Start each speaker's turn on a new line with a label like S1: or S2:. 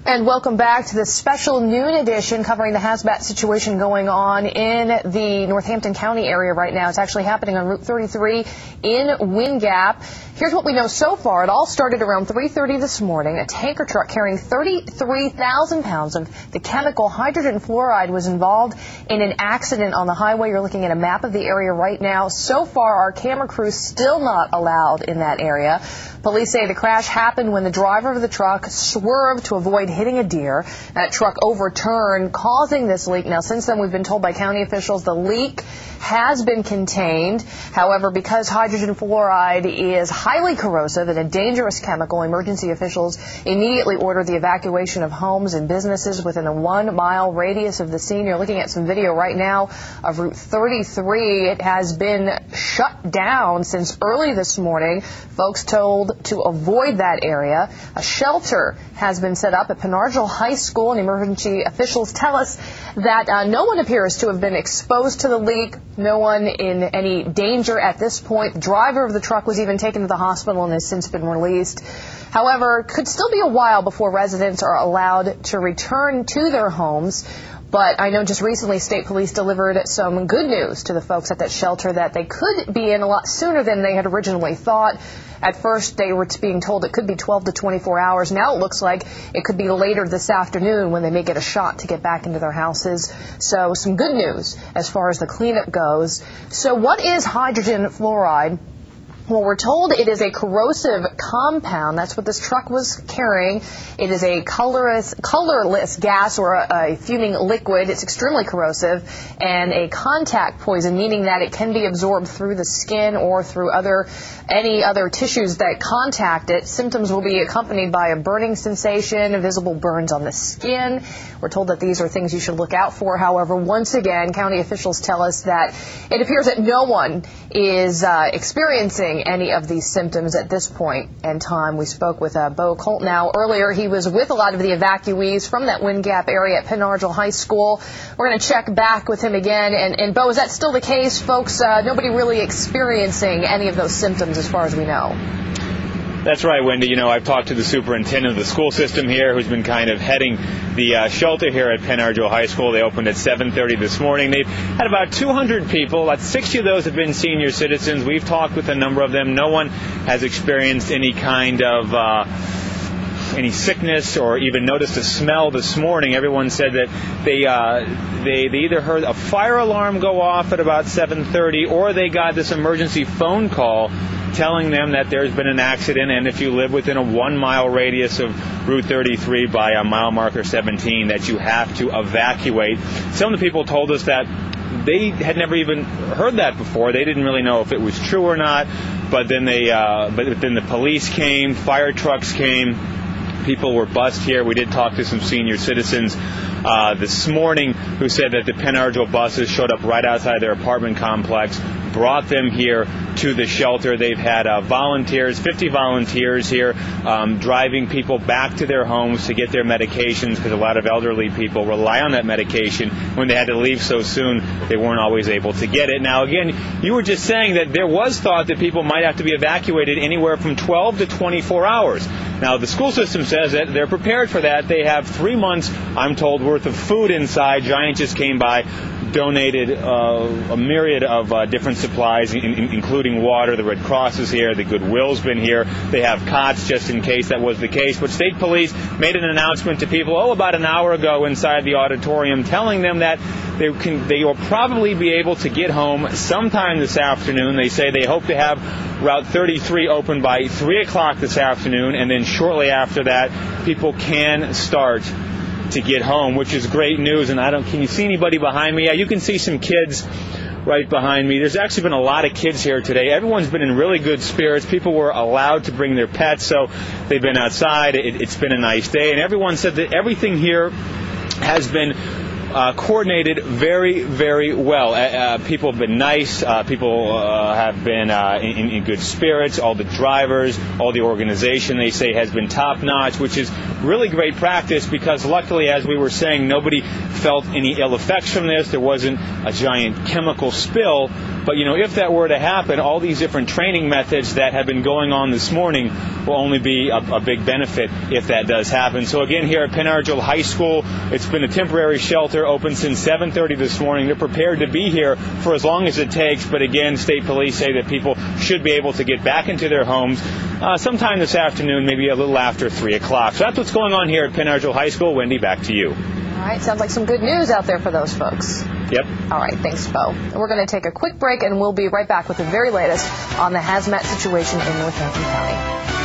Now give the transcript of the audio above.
S1: And welcome back to this special noon edition covering the Hazmat situation going on in the Northampton County area right now. It's actually happening on Route 33 in Wind Gap. Here's what we know so far. It all started around 3:30 this morning. A tanker truck carrying 33,000 pounds of the chemical hydrogen fluoride was involved in an accident on the highway. You're looking at a map of the area right now. So far, our camera crew still not allowed in that area. Police say the crash happened when the driver of the truck swerved to avoid hitting a deer. That truck overturned, causing this leak. Now, since then, we've been told by county officials the leak has been contained. However, because hydrogen fluoride is highly corrosive and a dangerous chemical, emergency officials immediately ordered the evacuation of homes and businesses within a 1-mile radius of the scene. You're looking at some video right now of Route 33. It has been shut down since early this morning. Folks told to avoid that area. A shelter has been set up at Penargil High School, and emergency officials tell us that no one appears to have been exposed to the leak. No one in any danger at this point. The driver of the truck was even taken to the hospital and has since been released. However, it could still be a while before residents are allowed to return to their homes. But I know just recently State Police delivered some good news to the folks at that shelter that they could be in a lot sooner than they had originally thought. At first, they were being told it could be 12 to 24 hours. Now it looks like it could be later this afternoon when they may get a shot to get back into their houses. So some good news as far as the cleanup goes. So what is hydrogen fluoride? Well, we're told it is a corrosive compound. That's what this truck was carrying. It is a colorless gas or a fuming liquid. It's extremely corrosive and a contact poison, meaning that it can be absorbed through the skin or through any other tissues that contact it. Symptoms will be accompanied by a burning sensation, visible burns on the skin. We're told that these are things you should look out for. However, once again, county officials tell us that it appears that no one is experiencing any of these symptoms at this point in time. We spoke with Bo Koltnow earlier. He was with a lot of the evacuees from that Wind Gap area at Penargil High School. We're going to check back with him again. And Bo, is that still the case, folks? Nobody really experiencing any of those symptoms as far as we know?
S2: That's right, Wendy. You know, I've talked to the superintendent of the school system here who's been kind of heading the shelter here at Penargil High School. They opened at 7:30 this morning. They've had about 200 people. About 60 of those have been senior citizens. We've talked with a number of them. No one has experienced any kind of any sickness or even noticed a smell this morning. Everyone said that they either heard a fire alarm go off at about 7:30 or they got this emergency phone call telling them that there's been an accident, and if you live within a 1-mile radius of Route 33 by a mile marker 17, that you have to evacuate. Some of the people told us that they had never even heard that before. They didn't really know if it was true or not, but then the police came, fire trucks came. People were bussed here. We did talk to some senior citizens this morning who said that the Penargil buses showed up right outside their apartment complex, brought them here to the shelter. They've had volunteers, 50 volunteers here, driving people back to their homes to get their medications, because a lot of elderly people rely on that medication. When they had to leave so soon, they weren't always able to get it. Now, again, you were just saying that there was thought that people might have to be evacuated anywhere from 12 to 24 hours. Now, the school system says that they're prepared for that. They have 3 months, I'm told, worth of food inside. Giant just came by, donated a myriad of different supplies, including water. The Red Cross is here. The Goodwill's been here. They have cots just in case that was the case. But state police made an announcement to people, about an hour ago inside the auditorium, telling them that they will probably be able to get home sometime this afternoon. They say they hope to have Route 33 open by 3 o'clock this afternoon, and then shortly after that, people can start to get home, which is great news. And can you see anybody behind me? Yeah, you can see some kids right behind me. There's actually been a lot of kids here today. Everyone's been in really good spirits. People were allowed to bring their pets, so they've been outside. It's been a nice day, and everyone said that everything here has been coordinated very, very well. People have been nice. People have been in good spirits. All the drivers, all the organization, they say, has been top-notch, which is really great practice because, luckily, as we were saying, nobody felt any ill effects from this. There wasn't a giant chemical spill. But, if that were to happen, all these different training methods that have been going on this morning will only be a big benefit if that does happen. So again, here at Penn Argyl High School, it's been a temporary shelter open since 7:30 this morning. They're prepared to be here for as long as it takes, but again, state police say that people should be able to get back into their homes sometime this afternoon, maybe a little after 3 o'clock. So that's what's going on here at Penn Argyl High School. Wendy, back to you.
S1: All right, sounds like some good news out there for those folks.
S2: Yep.
S1: All right, thanks, Bo. We're going to take a quick break, and we'll be right back with the very latest on the hazmat situation in Northampton County.